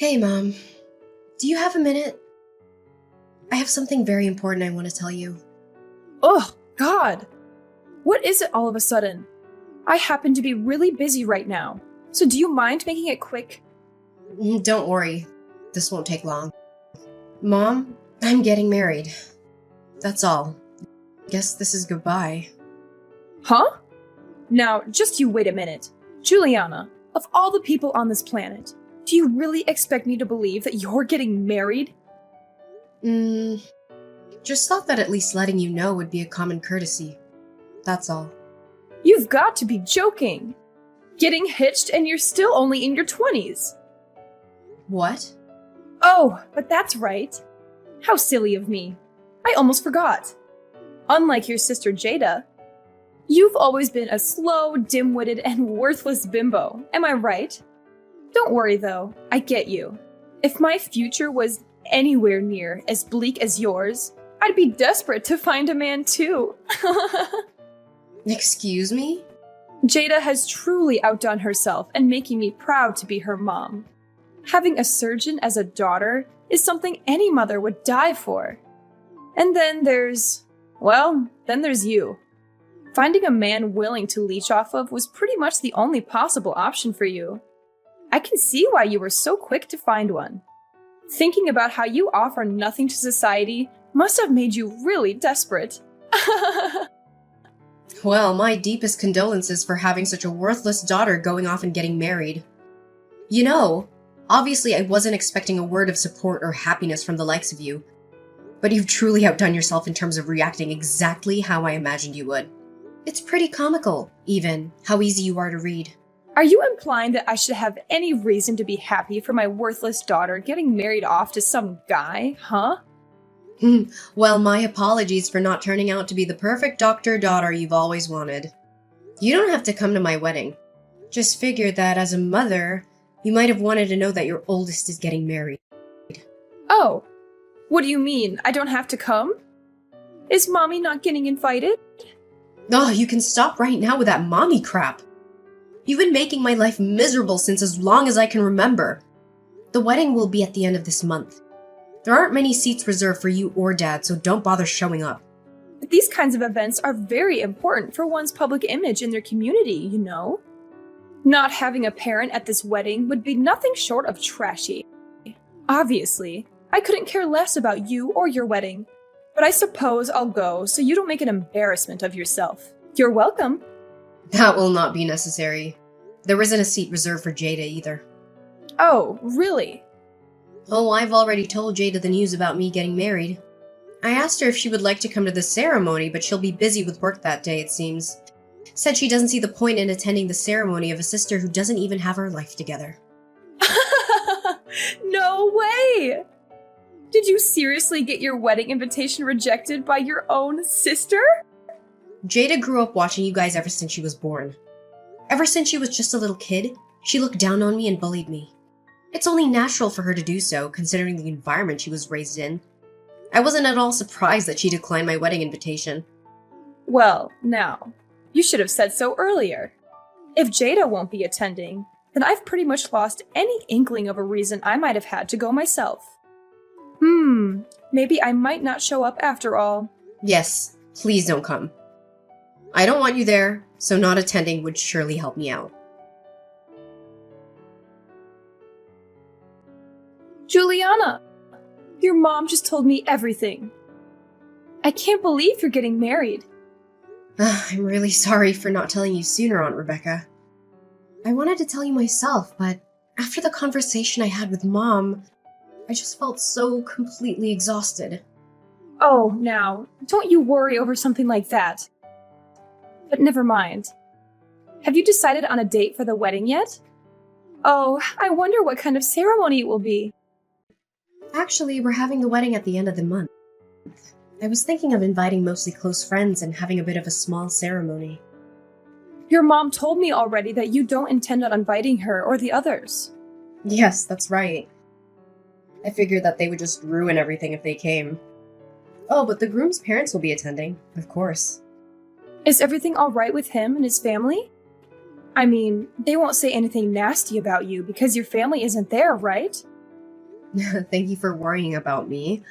Hey, Mom. Do you have a minute? I have something very important I want to tell you. Oh, God! What is it all of a sudden? I happen to be really busy right now, so do you mind making it quick? Don't worry. This won't take long. Mom, I'm getting married. That's all. Guess this is goodbye. Huh? Now, just you wait a minute. Juliana, of all the people on this planet, do you really expect me to believe that you're getting married? Just thought that at least letting you know would be a common courtesy. That's all. You've got to be joking! Getting hitched and you're still only in your 20s! What? Oh, but that's right. How silly of me. I almost forgot. Unlike your sister Jada, you've always been a slow, dim-witted, and worthless bimbo, am I right? Don't worry though, I get you. If my future was anywhere near as bleak as yours, I'd be desperate to find a man too. Excuse me? Jada has truly outdone herself and making me proud to be her mom. Having a surgeon as a daughter is something any mother would die for. And then there's you. Finding a man willing to leech off of was pretty much the only possible option for you. I can see why you were so quick to find one. Thinking about how you offer nothing to society must have made you really desperate. Well, my deepest condolences for having such a worthless daughter going off and getting married. You know, obviously I wasn't expecting a word of support or happiness from the likes of you, but you've truly outdone yourself in terms of reacting exactly how I imagined you would. It's pretty comical, even, how easy you are to read. Are you implying that I should have any reason to be happy for my worthless daughter getting married off to some guy, huh? Well, my apologies for not turning out to be the perfect doctor-daughter you've always wanted. You don't have to come to my wedding. Just figured that as a mother, you might have wanted to know that your oldest is getting married. Oh, what do you mean? I don't have to come? Is Mommy not getting invited? Oh, you can stop right now with that mommy crap. You've been making my life miserable since as long as I can remember. The wedding will be at the end of this month. There aren't many seats reserved for you or Dad, so don't bother showing up. These kinds of events are very important for one's public image in their community, you know? Not having a parent at this wedding would be nothing short of trashy. Obviously, I couldn't care less about you or your wedding, but I suppose I'll go so you don't make an embarrassment of yourself. You're welcome. That will not be necessary. There isn't a seat reserved for Jada either. Oh, really? Oh, I've already told Jada the news about me getting married. I asked her if she would like to come to the ceremony, but she'll be busy with work that day, it seems. Said she doesn't see the point in attending the ceremony of a sister who doesn't even have her life together. No way! Did you seriously get your wedding invitation rejected by your own sister? Jada grew up watching you guys ever since she was born. Ever since she was just a little kid, she looked down on me and bullied me. It's only natural for her to do so, considering the environment she was raised in. I wasn't at all surprised that she declined my wedding invitation. Well, now, you should have said so earlier. If Jada won't be attending, then I've pretty much lost any inkling of a reason I might have had to go myself. Maybe I might not show up after all. Yes, please don't come. I don't want you there, so not attending would surely help me out. Juliana, your mom just told me everything. I can't believe you're getting married. I'm really sorry for not telling you sooner, Aunt Rebecca. I wanted to tell you myself, but after the conversation I had with Mom, I just felt so completely exhausted. Oh, now, don't you worry over something like that. But never mind. Have you decided on a date for the wedding yet? Oh, I wonder what kind of ceremony it will be. Actually, we're having the wedding at the end of the month. I was thinking of inviting mostly close friends and having a bit of a small ceremony. Your mom told me already that you don't intend on inviting her or the others. Yes, that's right. I figured that they would just ruin everything if they came. Oh, but the groom's parents will be attending, of course. Is everything all right with him and his family? I mean, they won't say anything nasty about you because your family isn't there, right? Thank you for worrying about me.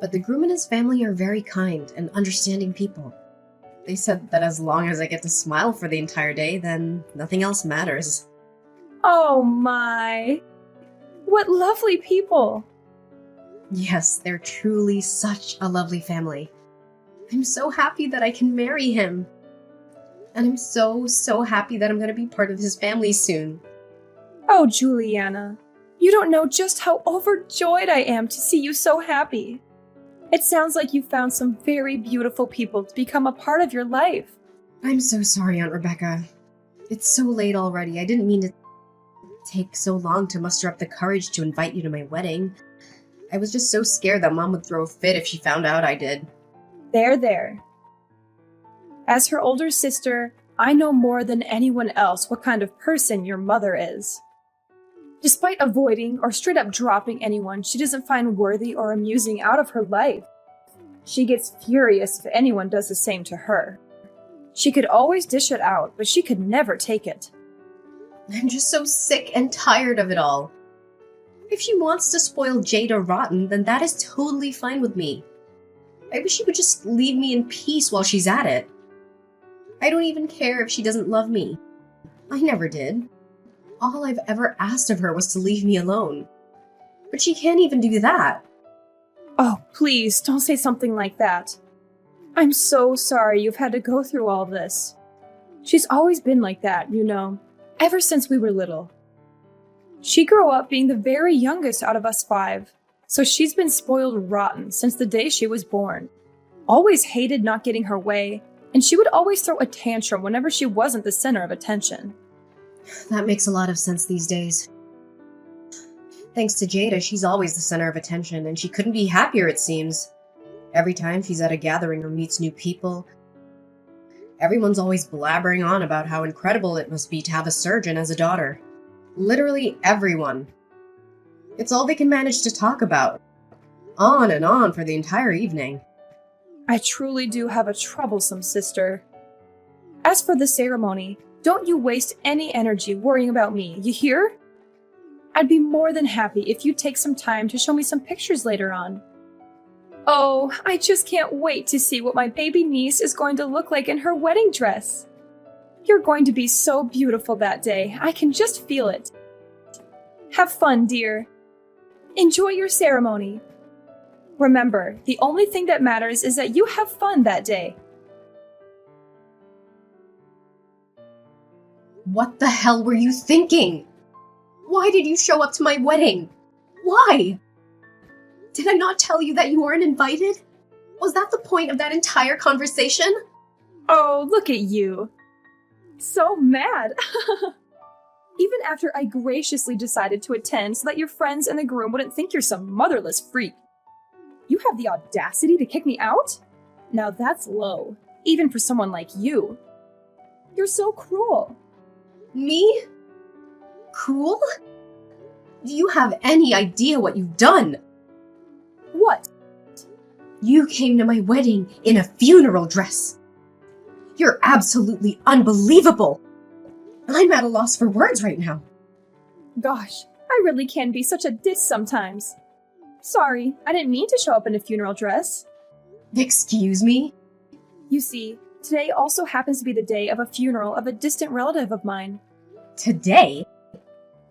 But the groom and his family are very kind and understanding people. They said that as long as I get to smile for the entire day, then nothing else matters. Oh my. What lovely people. Yes, they're truly such a lovely family. I'm so happy that I can marry him. And I'm so happy that I'm going to be part of his family soon. Oh, Juliana. You don't know just how overjoyed I am to see you so happy. It sounds like you found some very beautiful people to become a part of your life. I'm so sorry, Aunt Rebecca. It's so late already. I didn't mean to take so long to muster up the courage to invite you to my wedding. I was just so scared that Mom would throw a fit if she found out I did. There. As her older sister, I know more than anyone else what kind of person your mother is. Despite avoiding or straight up dropping anyone she doesn't find worthy or amusing out of her life, she gets furious if anyone does the same to her. She could always dish it out, but she could never take it. I'm just so sick and tired of it all. If she wants to spoil Jada rotten, then that is totally fine with me. I wish she would just leave me in peace while she's at it. I don't even care if she doesn't love me. I never did. All I've ever asked of her was to leave me alone. But she can't even do that. Oh, please, don't say something like that. I'm so sorry you've had to go through all this. She's always been like that, you know, ever since we were little. She grew up being the very youngest out of us 5, so she's been spoiled rotten since the day she was born. Always hated not getting her way, and she would always throw a tantrum whenever she wasn't the center of attention. That makes a lot of sense these days. Thanks to Jada, she's always the center of attention, and she couldn't be happier, it seems. Every time she's at a gathering or meets new people, everyone's always blabbering on about how incredible it must be to have a surgeon as a daughter. Literally everyone. It's all they can manage to talk about. On and on for the entire evening. I truly do have a troublesome sister. As for the ceremony, don't you waste any energy worrying about me, you hear? I'd be more than happy if you'd take some time to show me some pictures later on. Oh, I just can't wait to see what my baby niece is going to look like in her wedding dress. You're going to be so beautiful that day. I can just feel it. Have fun, dear. Enjoy your ceremony. Remember, the only thing that matters is that you have fun that day. What the hell were you thinking? Why did you show up to my wedding? Why? Did I not tell you that you weren't invited? Was that the point of that entire conversation? Oh, look at you. So mad. Even after I graciously decided to attend so that your friends and the groom wouldn't think you're some motherless freak. You have the audacity to kick me out? Now that's low, even for someone like you. You're so cruel. Me? Cruel? Do you have any idea what you've done? What? You came to my wedding in a funeral dress. You're absolutely unbelievable. I'm at a loss for words right now. Gosh, I really can be such a diss sometimes. Sorry, I didn't mean to show up in a funeral dress. Excuse me? You see, today also happens to be the day of a funeral of a distant relative of mine. Today?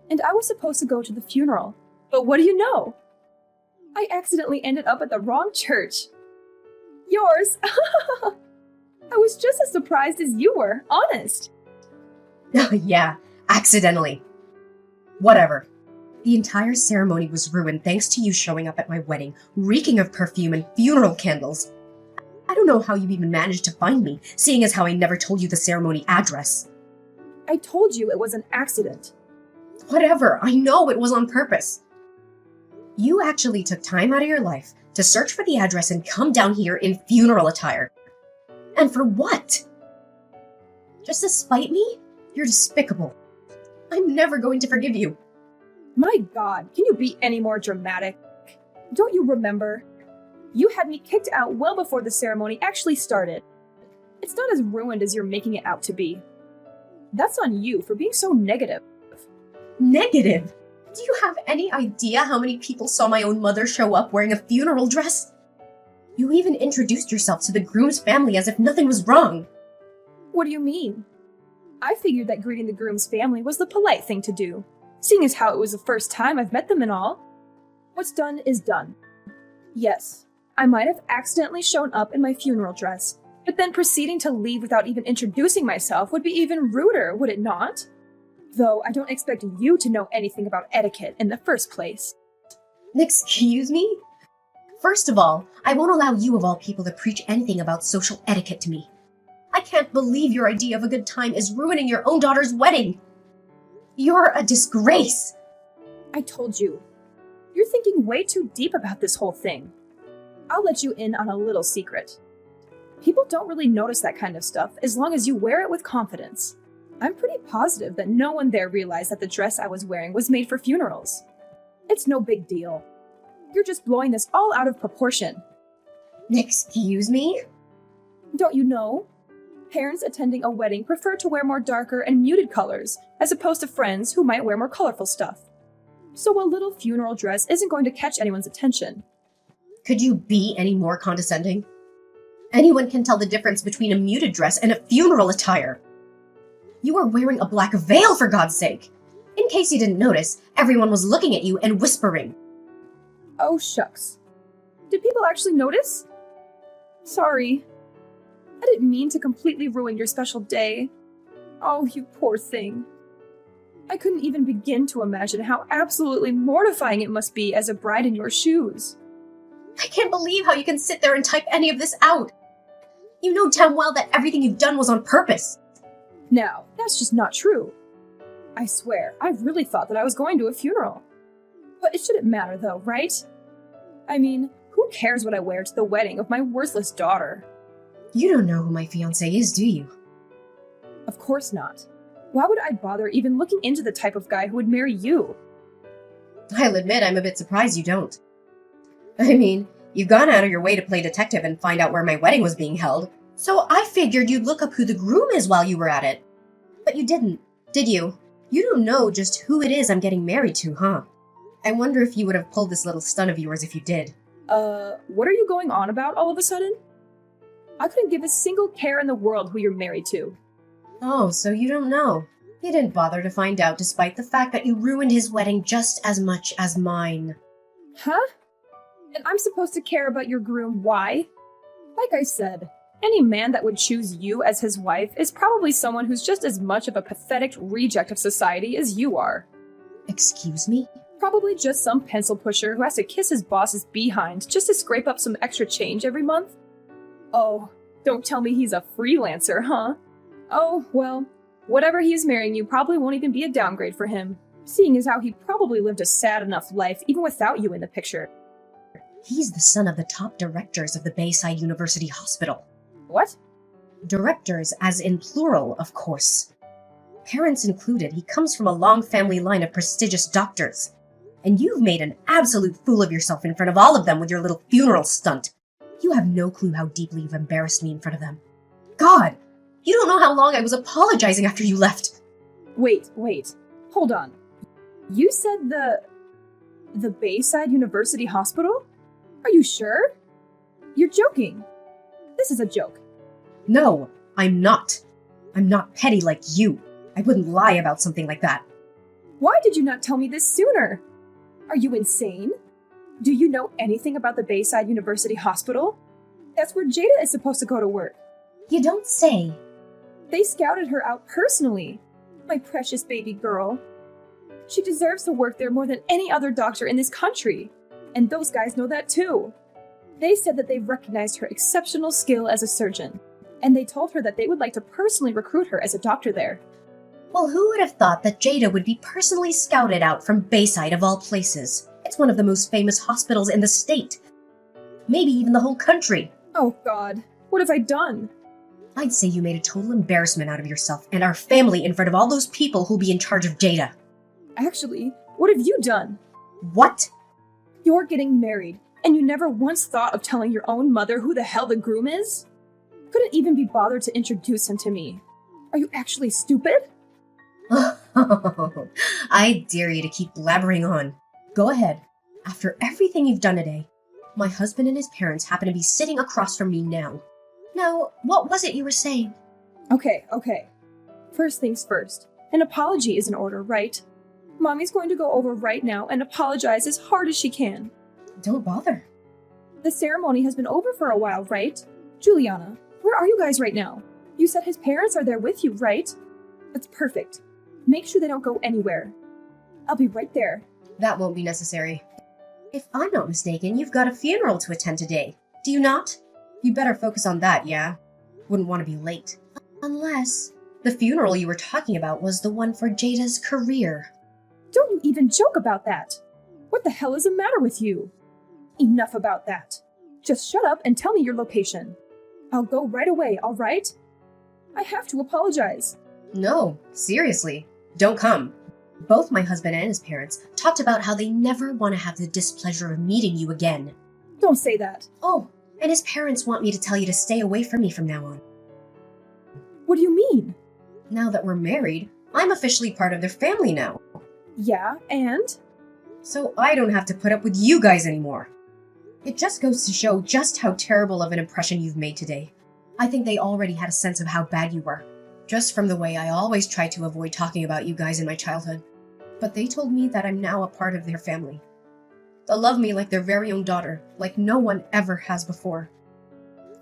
And I was supposed to go to the funeral. But what do you know? I accidentally ended up at the wrong church. Yours. I was just as surprised as you were, honest. Yeah, accidentally. Whatever. The entire ceremony was ruined thanks to you showing up at my wedding, reeking of perfume and funeral candles. I don't know how you even managed to find me, seeing as how I never told you the ceremony address. I told you it was an accident. Whatever, I know it was on purpose. You actually took time out of your life to search for the address and come down here in funeral attire. And for what? Just to spite me? You're despicable. I'm never going to forgive you. My God, can you be any more dramatic? Don't you remember? You had me kicked out well before the ceremony actually started. It's not as ruined as you're making it out to be. That's on you for being so negative. Negative? Do you have any idea how many people saw my own mother show up wearing a funeral dress? You even introduced yourself to the groom's family as if nothing was wrong. What do you mean? I figured that greeting the groom's family was the polite thing to do, seeing as how it was the first time I've met them and all. What's done is done. Yes, I might have accidentally shown up in my funeral dress, but then proceeding to leave without even introducing myself would be even ruder, would it not? Though I don't expect you to know anything about etiquette in the first place. Excuse me? First of all, I won't allow you of all people to preach anything about social etiquette to me. I can't believe your idea of a good time is ruining your own daughter's wedding. You're a disgrace. I told you. You're thinking way too deep about this whole thing. I'll let you in on a little secret. People don't really notice that kind of stuff as long as you wear it with confidence. I'm pretty positive that no one there realized that the dress I was wearing was made for funerals. It's no big deal. You're just blowing this all out of proportion. Excuse me? Don't you know? Parents attending a wedding prefer to wear more darker and muted colors, as opposed to friends who might wear more colorful stuff. So a little funeral dress isn't going to catch anyone's attention. Could you be any more condescending? Anyone can tell the difference between a muted dress and a funeral attire. You are wearing a black veil, for God's sake! In case you didn't notice, everyone was looking at you and whispering. Oh, shucks. Did people actually notice? Sorry. I didn't mean to completely ruin your special day. Oh, you poor thing. I couldn't even begin to imagine how absolutely mortifying it must be as a bride in your shoes. I can't believe how you can sit there and type any of this out. You know damn well that everything you've done was on purpose. Now, that's just not true. I swear, I really thought that I was going to a funeral. But it shouldn't matter though, right? I mean, who cares what I wear to the wedding of my worthless daughter? You don't know who my fiancé is, do you? Of course not. Why would I bother even looking into the type of guy who would marry you? I'll admit I'm a bit surprised you don't. I mean, you've gone out of your way to play detective and find out where my wedding was being held, so I figured you'd look up who the groom is while you were at it. But you didn't, did you? You don't know just who it is I'm getting married to, huh? I wonder if you would have pulled this little stunt of yours if you did. What are you going on about all of a sudden? I couldn't give a single care in the world who you're married to. Oh, so you don't know. You didn't bother to find out despite the fact that you ruined his wedding just as much as mine. Huh? And I'm supposed to care about your groom, why? Like I said, any man that would choose you as his wife is probably someone who's just as much of a pathetic reject of society as you are. Excuse me? Probably just some pencil pusher who has to kiss his boss's behind just to scrape up some extra change every month. Oh, don't tell me he's a freelancer, huh? Oh, well, whatever he's marrying you probably won't even be a downgrade for him, seeing as how he probably lived a sad enough life even without you in the picture. He's the son of the top directors of the Bayside University Hospital. What? Directors, as in plural, of course. Parents included, he comes from a long family line of prestigious doctors. And you've made an absolute fool of yourself in front of all of them with your little funeral stunt. You have no clue how deeply you've embarrassed me in front of them. God! You don't know how long I was apologizing after you left. Wait. Hold on. You said the Bayside University Hospital? Are you sure? You're joking. This is a joke. No, I'm not. I'm not petty like you. I wouldn't lie about something like that. Why did you not tell me this sooner? Are you insane? Do you know anything about the Bayside University Hospital? That's where Jada is supposed to go to work. You don't say. They scouted her out personally. My precious baby girl. She deserves to work there more than any other doctor in this country. And those guys know that too. They said that they've recognized her exceptional skill as a surgeon. And they told her that they would like to personally recruit her as a doctor there. Well, who would have thought that Jada would be personally scouted out from Bayside of all places? It's one of the most famous hospitals in the state. Maybe even the whole country. Oh God, what have I done? I'd say you made a total embarrassment out of yourself and our family in front of all those people who'll be in charge of Jada. Actually, what have you done? What? You're getting married, and you never once thought of telling your own mother who the hell the groom is? Couldn't even be bothered to introduce him to me. Are you actually stupid? I dare you to keep blabbering on. Go ahead. After everything you've done today, my husband and his parents happen to be sitting across from me now. Now, what was it you were saying? Okay. First things first. An apology is in order, right? Mommy's going to go over right now and apologize as hard as she can. Don't bother. The ceremony has been over for a while, right? Juliana, where are you guys right now? You said his parents are there with you, right? That's perfect. Make sure they don't go anywhere. I'll be right there. That won't be necessary. If I'm not mistaken, you've got a funeral to attend today. Do you not? You better focus on that, yeah? Wouldn't want to be late. Unless the funeral you were talking about was the one for Jada's career. Don't you even joke about that. What the hell is the matter with you? Enough about that. Just shut up and tell me your location. I'll go right away, all right? I have to apologize. No, seriously. Don't come. Both my husband and his parents talked about how they never want to have the displeasure of meeting you again. Don't say that. Oh, and his parents want me to tell you to stay away from me from now on. What do you mean? Now that we're married, I'm officially part of their family now. Yeah, and? So I don't have to put up with you guys anymore. It just goes to show just how terrible of an impression you've made today. I think they already had a sense of how bad you were, just from the way I always tried to avoid talking about you guys in my childhood. But they told me that I'm now a part of their family. They'll love me like their very own daughter, like no one ever has before.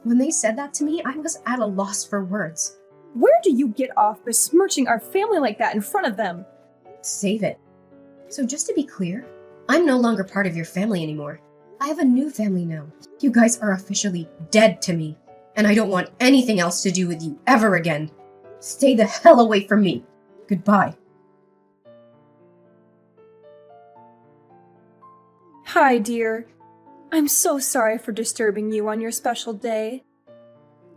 When they said that to me, I was at a loss for words. Where do you get off besmirching our family like that in front of them? Save it. So just to be clear, I'm no longer part of your family anymore. I have a new family now. You guys are officially dead to me, and I don't want anything else to do with you ever again. Stay the hell away from me. Goodbye. Hi, dear. I'm so sorry for disturbing you on your special day.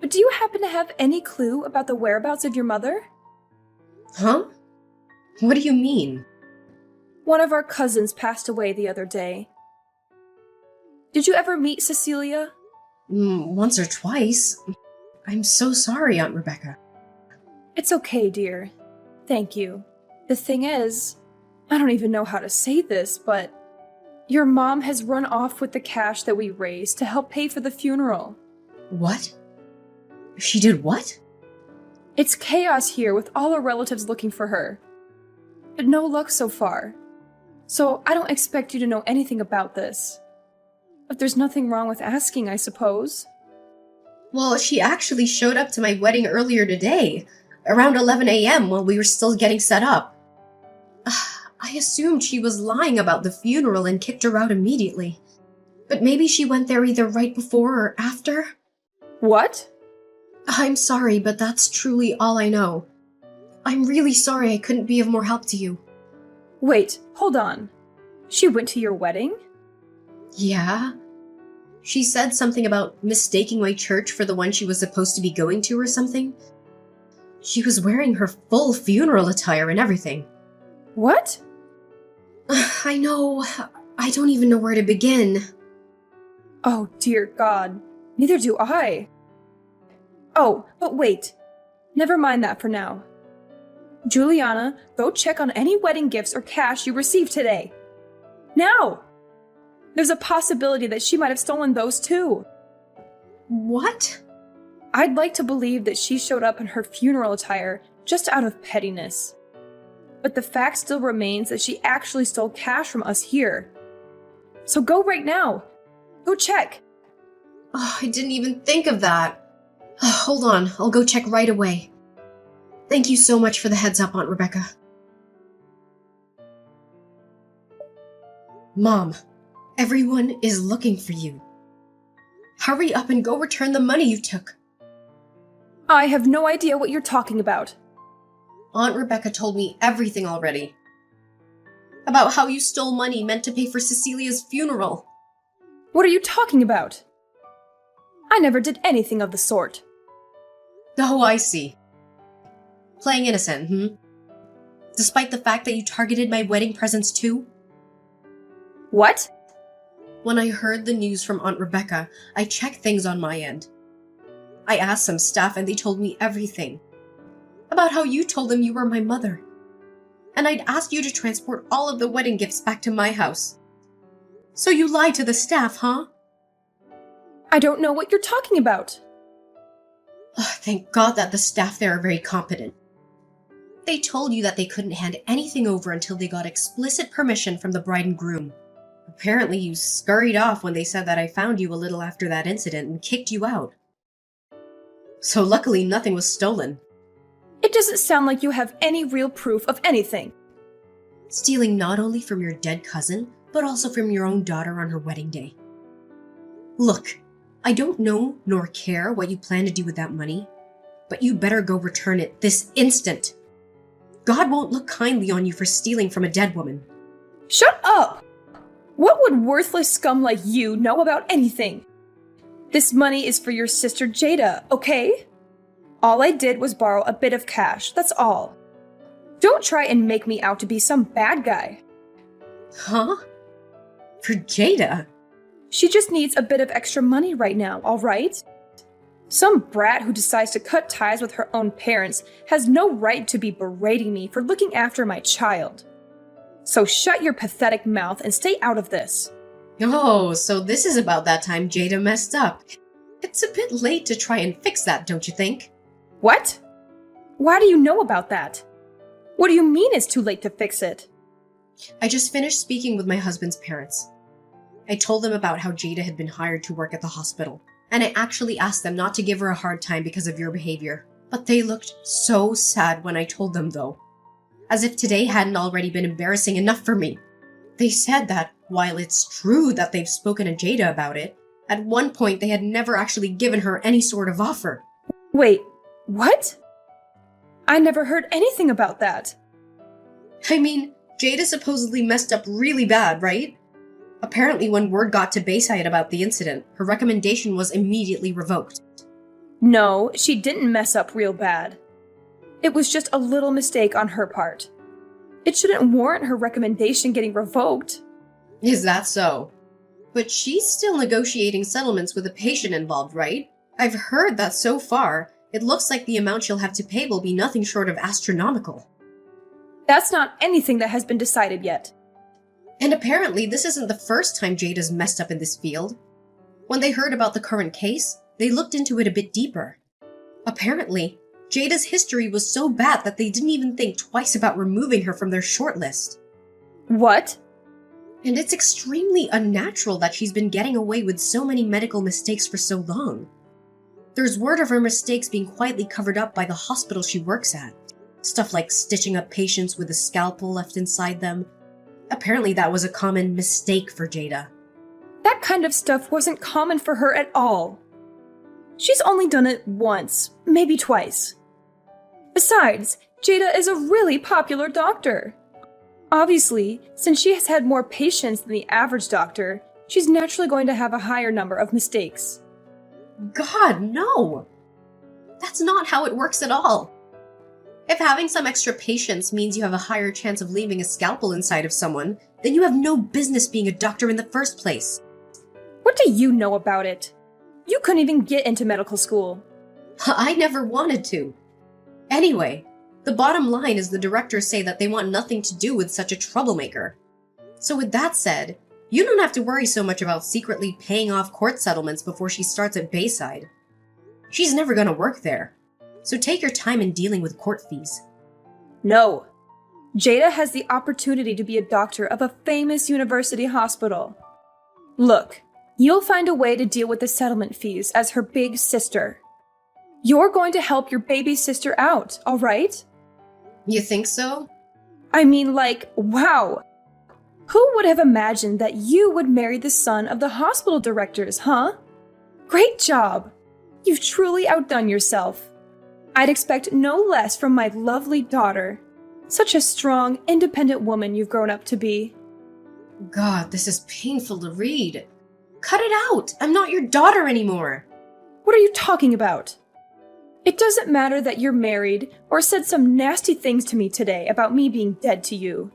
But do you happen to have any clue about the whereabouts of your mother? Huh? What do you mean? One of our cousins passed away the other day. Did you ever meet Cecilia? Once or twice. I'm so sorry, Aunt Rebecca. It's okay, dear. Thank you. The thing is, I don't even know how to say this, but your mom has run off with the cash that we raised to help pay for the funeral. What? She did what? It's chaos here with all our relatives looking for her. But no luck so far. So I don't expect you to know anything about this. But there's nothing wrong with asking, I suppose. Well, she actually showed up to my wedding earlier today, around 11 a.m. while we were still getting set up. I assumed she was lying about the funeral and kicked her out immediately. But maybe she went there either right before or after? What? I'm sorry, but that's truly all I know. I'm really sorry I couldn't be of more help to you. Wait, hold on. She went to your wedding? Yeah? She said something about mistaking my church for the one she was supposed to be going to or something. She was wearing her full funeral attire and everything. What? I know. I don't even know where to begin. Oh, dear God. Neither do I. Oh, but wait. Never mind that for now. Juliana, go check on any wedding gifts or cash you received today. Now! There's a possibility that she might have stolen those too. What? I'd like to believe that she showed up in her funeral attire just out of pettiness. But the fact still remains that she actually stole cash from us here. So go right now. Go check. Oh, I didn't even think of that. Hold on, I'll go check right away. Thank you so much for the heads up, Aunt Rebecca. Mom, everyone is looking for you. Hurry up and go return the money you took. I have no idea what you're talking about. Aunt Rebecca told me everything already. About how you stole money meant to pay for Cecilia's funeral. What are you talking about? I never did anything of the sort. Oh, I see. Playing innocent, Despite the fact that you targeted my wedding presents too? What? When I heard the news from Aunt Rebecca, I checked things on my end. I asked some staff and they told me everything. About how you told them you were my mother. and I'd asked you to transport all of the wedding gifts back to my house. So you lied to the staff, huh? I don't know what you're talking about. Thank God that the staff there are very competent. They told you that they couldn't hand anything over until they got explicit permission from the bride and groom. Apparently you scurried off when they said that I found you a little after that incident and kicked you out. So luckily nothing was stolen. It doesn't sound like you have any real proof of anything. Stealing not only from your dead cousin, but also from your own daughter on her wedding day. Look, I don't know nor care what you plan to do with that money, but you better go return it this instant. God won't look kindly on you for stealing from a dead woman. Shut up! What would worthless scum like you know about anything? This money is for your sister Jada, okay? All I did was borrow a bit of cash, that's all. Don't try and make me out to be some bad guy. Huh? For Jada? She just needs a bit of extra money right now, alright? Some brat who decides to cut ties with her own parents has no right to be berating me for looking after my child. So shut your pathetic mouth and stay out of this. Oh, so this is about that time Jada messed up. It's a bit late to try and fix that, don't you think? What? Why do you know about that? What do you mean it's too late to fix it? I just finished speaking with my husband's parents. I told them about how Jada had been hired to work at the hospital, and I actually asked them not to give her a hard time because of your behavior. But they looked so sad when I told them, though. As if today hadn't already been embarrassing enough for me. They said that, while it's true that they've spoken to Jada about it, at one point they had never actually given her any sort of offer. Wait, what? I never heard anything about that. I mean, Jada supposedly messed up really bad, right? Apparently when word got to Bayside about the incident, her recommendation was immediately revoked. No, she didn't mess up real bad. It was just a little mistake on her part. It shouldn't warrant her recommendation getting revoked. Is that so? But she's still negotiating settlements with a patient involved, right? I've heard that so far, it looks like the amount she'll have to pay will be nothing short of astronomical. That's not anything that has been decided yet. And apparently this isn't the first time Jada's messed up in this field. When they heard about the current case, they looked into it a bit deeper. Apparently, Jada's history was so bad that they didn't even think twice about removing her from their shortlist. What? And it's extremely unnatural that she's been getting away with so many medical mistakes for so long. There's word of her mistakes being quietly covered up by the hospital she works at. Stuff like stitching up patients with a scalpel left inside them. Apparently that was a common mistake for Jada. That kind of stuff wasn't common for her at all. She's only done it once, maybe twice. Besides, Jada is a really popular doctor. Obviously, since she has had more patients than the average doctor, she's naturally going to have a higher number of mistakes. God, no! That's not how it works at all. If having some extra patience means you have a higher chance of leaving a scalpel inside of someone, then you have no business being a doctor in the first place. What do you know about it? You couldn't even get into medical school. I never wanted to. Anyway, the bottom line is the directors say that they want nothing to do with such a troublemaker. So with that said, you don't have to worry so much about secretly paying off court settlements before she starts at Bayside. She's never gonna work there. So take your time in dealing with court fees. No. Jada has the opportunity to be a doctor of a famous university hospital. Look, you'll find a way to deal with the settlement fees as her big sister. You're going to help your baby sister out, all right? You think so? I mean, like, wow. Who would have imagined that you would marry the son of the hospital directors, huh? Great job. You've truly outdone yourself. I'd expect no less from my lovely daughter. Such a strong, independent woman you've grown up to be. God, this is painful to read. Cut it out! I'm not your daughter anymore! What are you talking about? It doesn't matter that you're married or said some nasty things to me today about me being dead to you.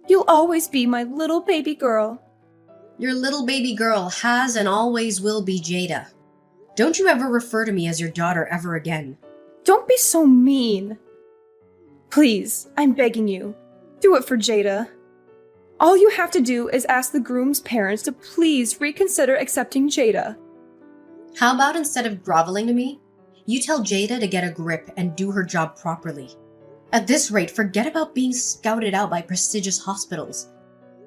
You'll always be my little baby girl. Your little baby girl has and always will be Jada. Don't you ever refer to me as your daughter ever again. Don't be so mean. Please, I'm begging you. Do it for Jada. All you have to do is ask the groom's parents to please reconsider accepting Jada. How about instead of groveling to me, you tell Jada to get a grip and do her job properly? At this rate, forget about being scouted out by prestigious hospitals.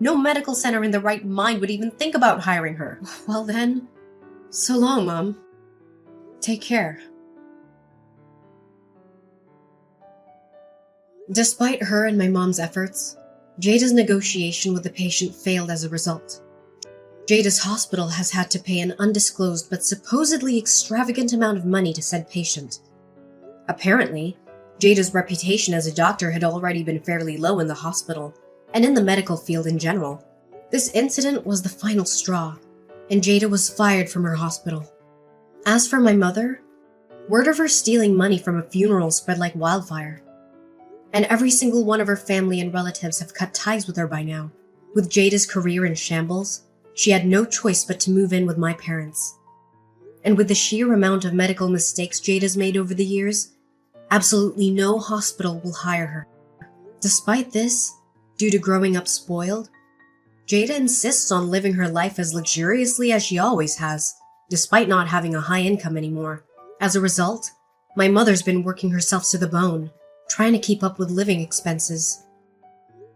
No medical center in their right mind would even think about hiring her. Well then, so long, Mom. Take care. Despite her and my mom's efforts, Jada's negotiation with the patient failed as a result. Jada's hospital has had to pay an undisclosed but supposedly extravagant amount of money to said patient. Apparently, Jada's reputation as a doctor had already been fairly low in the hospital, and in the medical field in general. This incident was the final straw, and Jada was fired from her hospital. As for my mother, word of her stealing money from a funeral spread like wildfire. And every single one of her family and relatives have cut ties with her by now. With Jada's career in shambles, she had no choice but to move in with my parents. And with the sheer amount of medical mistakes Jada's made over the years, absolutely no hospital will hire her. Despite this, due to growing up spoiled, Jada insists on living her life as luxuriously as she always has, despite not having a high income anymore. As a result, my mother's been working herself to the bone, trying to keep up with living expenses.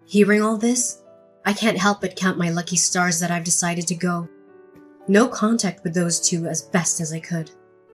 Hearing all this, I can't help but count my lucky stars that I've decided to go. No contact with those two as best as I could.